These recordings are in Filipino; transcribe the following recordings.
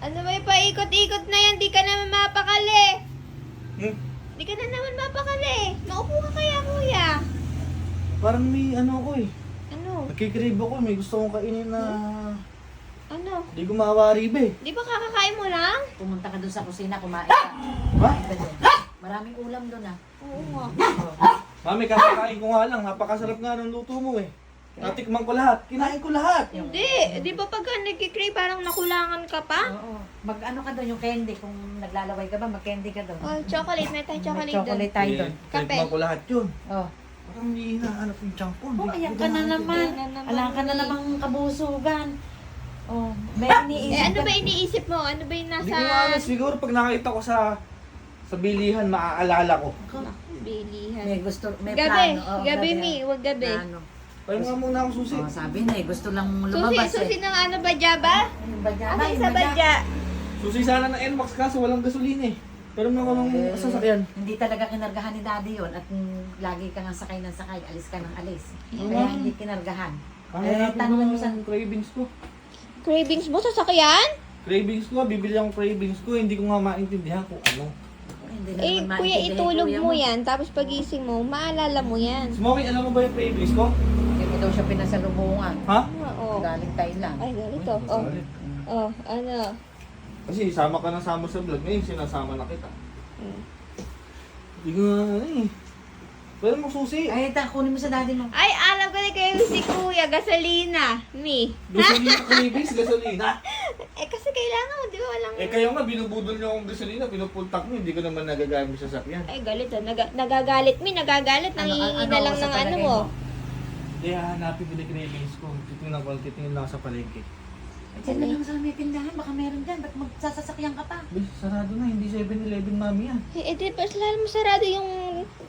Ano ba yung paikot-ikot na yan? Di ka naman mapakali. Di ka na naman mapakali. Maupo ka kaya, kuya. Parang may ano ako eh. Ano? Nagkikrib ako. May gusto kong kainin na... Ano? Hindi ko mawari ba eh. Di ba kakakain mo lang? Pumunta ka doon sa kusina, kumain ka. Ha? Kumain ka doon. Maraming ulam doon ah. Oo nga. Mami, kakakain ko nga lang. Napakasarap nga ng luto mo eh. Natikman ko lahat. Kinain ko lahat. Hindi. Di ba pagka nagkikrave parang nakulangan ka pa? Oo. Mag-ano ka doon, yung candy. Kung naglalaway ka ba, mag-candy ka doon. Oh, chocolate. May tayong chocolate doon. Chocolate tayo doon. Kape. Tikman ko lahat yun. Oh. Parang hindi hinahanap yung chunk ko. Oh, Hindi ayan ko ka na nakakita. naman. Ayan na naman. Alam ka na namang kabusugan. Oh, may iniisip Eh, ano ka. ba iniisip mo? Ano ba yung Hindi nasa... ko nga alam. Siguro pag nakita ko sa bilihan, maaalala ko. Bilihan. May gusto, may Gabi. plano. Oh, Gabi, Mi. Huwag gabi. Plano. Paano nga muna akong susi? Oh, sabi na eh, gusto lang Susi, lumabas susi eh. ng ano, badya ba? Yung badya ba? Akin Yung sa badya. badya. Susi sana ng NMAX kaso walang gasolina eh. Pero naman ako ng sasakyan. Hindi talaga kinargahan ni daddy yon at lagi ka nga sakay ng sakay, alis ka ng alis. Mm. Kaya hindi kinargahan. Hanapin tanongin mo ko sa... ng cravings ko. Cravings mo sa sakyan? Cravings ko, bibili akong cravings ko. Hindi ko nga maintindihan kung ano. Hindi na Eh, naman kuya, maintindihan, itulog kuya mo yan. Tapos pagising mo, maalala mo yan. Smokey, alam mo ba yung cravings ko? Hindi mo daw siya pinasalubungan. Ha? Oo. Galing Thailand. Ay, ganito. Oh. Oh, ano? Kasi sama ka na sama sa vlog. Ngayon sinasama na kita. Hmm. Hindi ko nga ano eh. Pwede mo susi. Ay, kunin mo sa daddy mo. Ay, alam ko na kayo si kuya, gasolina. Mi. Gasolina cravings, gasolina. Eh, kasi kailangan mo, di ba? Walang... Eh kayo nga, binubudol niyo akong gasolina, pinupuntak niyo, hindi ko naman nagagamit sa sakyan. Ay, galit ah. Nagagalit, Mi. Nagagalit. Nangihingi na lang sa ng ano palagay mo. Hindi, hahanapin ko yung cravings ko. Titingnan lang sa palengke. Diyan na lang sa may tindahan, baka meron dyan. Ba't magsasasakyan ka pa? Bis, sarado na, hindi 7-Eleven mami yan. Eh, di ba lalo mo sarado yung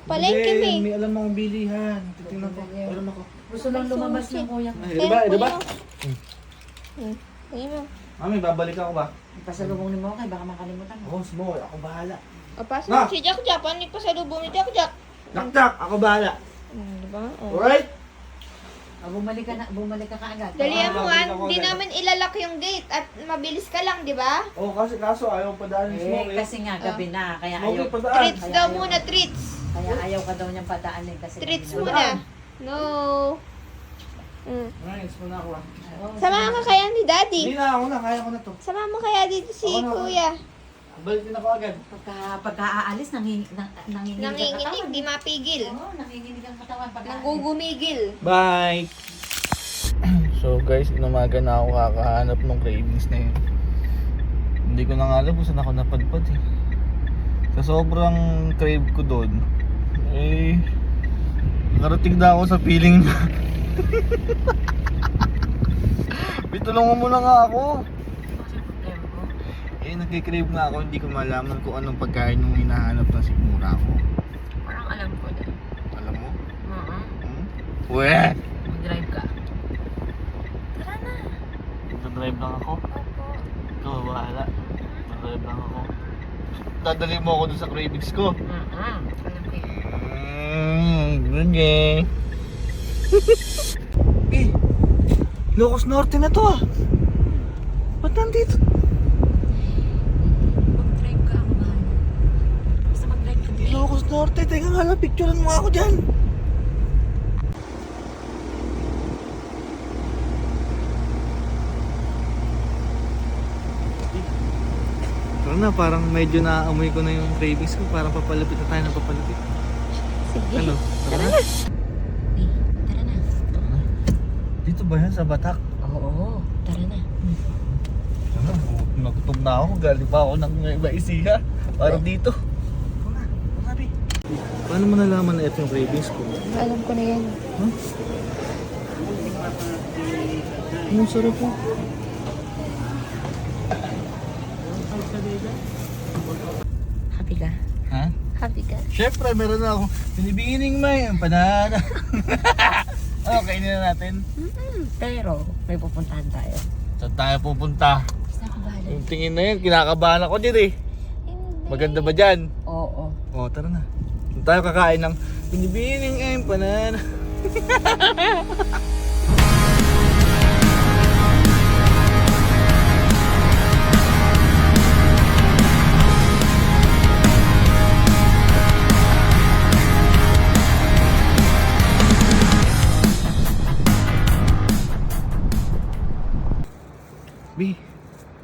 palengke, Hindi, Mi? may alam akong bilihan. Titingnan ko, meron ako. Gusto lang lumabas ng kuya ko. Ay, diba, diba? Ayun mo. Mami, babalik ako ba? Pasalubong ni Mokay, baka makalimutan mo. Ako, small, ako bahala. O, pasa Na! si Jack Jack. Paano yung pasalubong ni Jack Jack? Dakdak, ako bahala. Diba? Oh. Alright? Bumalik ka kaagad. Dalihan mo babalik nga, ako hindi agad. naman ilalak yung gate at mabilis ka lang, di ba? Oo, kaso ayaw pa daan yung smoke Eh, kasi nga gabi na, kaya ayaw. Smoke pa daan. Treats daw muna, treats. Kaya ayaw ka daw niyang padaanin kasi Treats gabi na. muna. No. Nice, muna ako ah. Oo, Sama ka kaya ni Daddy. Hindi na, ako na, kaya ko na to. Sama mo kaya dito si Ako na. Kuya. Balik din ako agad. Pagka aalis, nanginginig ang Nanginginig, katawan. di mapigil. Oo, nanginginig ang katawan pag Nanggugumigil. Bye! So guys, inumaga na ako kakahanap ng cravings na yun. Hindi ko na nga alam kung saan ako napadpad eh. Sa sobrang crave ko doon, eh, nakarating na ako sa feeling na bitulungan mo na nga ako. Eh, nagkikrave na ako, hindi ko malaman kung anong pagkain yung hinahanap na sigmura ko. Parang alam ko na. Alam mo? Oo. Weh! Mag-drive ka. Nag-drive lang ako. Ikaw, bahala. Nag-drive lang ako. Dadali mo ako dun sa cravings ko. Alam ko Okay. Eh, Ilocos Norte na to ah. Ba't nandito? Mag-drive ka, ako mahal. Basta mag-drive ka din. Ilocos Norte, teka nga lang, picturean mo ako dyan. Tara na, parang medyo naaamoy ko na yung cravings ko. Parang papalapit na tayo ng papalapit. Sige. Ano? Tara na. Tara na. Tara na. Dito ba yan sa Batak? Oo, tara na. Ano, nagutom na ako. Galing pa ako ng Nueva Ecija. Para dito. Paano mo nalaman na ito yung cravings ko? Alam ko na yan. Huh? Ang sarap po. Happy ka? Ha? Happy ka. Siyempre, meron na ako. Binibining may empanada. Okay, na natin. Pero, may pupuntahan tayo. Saan tayo pupunta? Basta ako bahala. Yung tingin na yun, kinakabahan ako dyan eh. Maganda ba dyan? Oo. Oo, tara na. Saan tayo kakain ng binibining empanada?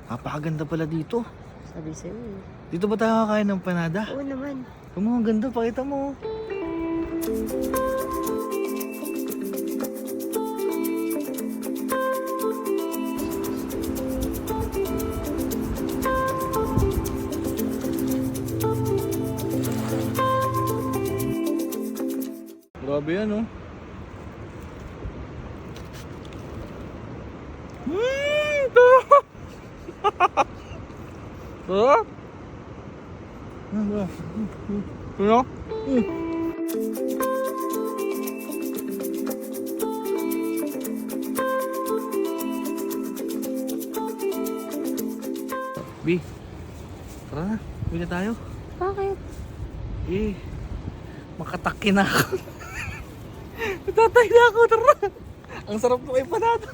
Napakaganda pala dito. Sabi sa'yo eh. Dito ba tayo kakain ng panada? Oo naman. Ang ganda, pakita mo. Grabe yan, oh. Ito! Sarap! Ano? B, tara na. Bili tayo. Bakit? Eh, makatakin na ako. Natatay na ako, tara. Ang sarap mo kay panada.